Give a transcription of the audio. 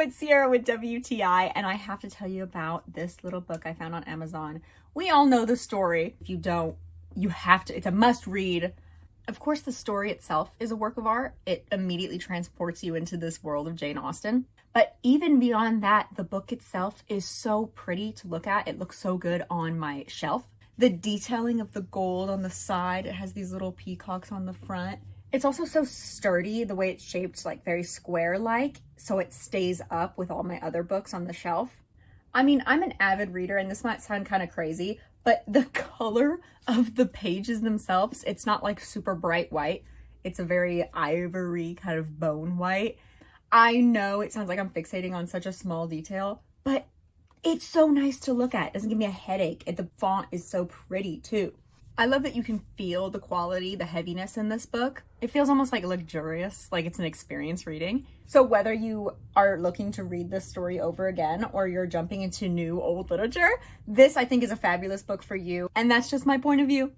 it's Sierra with WTI, and I have to tell you about this little book I found on Amazon. We all know the story. If you don't, you have to. It's a must read. Of course, the story itself is a work of art. It immediately transports you into this world of Jane Austen. But even beyond that, the book itself is so pretty to look at. It looks so good on my shelf. The detailing of the gold on the side, it has these little peacocks on the front. It's also so sturdy, the way it's shaped, like very square-like, so it stays up with all my other books on the shelf. I mean, I'm an avid reader, and this might sound kind of crazy, but the color of the pages themselves, it's not like super bright white. It's a very ivory kind of bone white. I know it sounds like I'm fixating on such a small detail, but it's so nice to look at. It doesn't give me a headache, and the font is so pretty too. I love that you can feel the quality, the heaviness in this book. It feels almost like luxurious, like it's an experience reading. So whether you are looking to read this story over again or you're jumping into new old literature, this I think is a fabulous book for you. And that's just my point of view.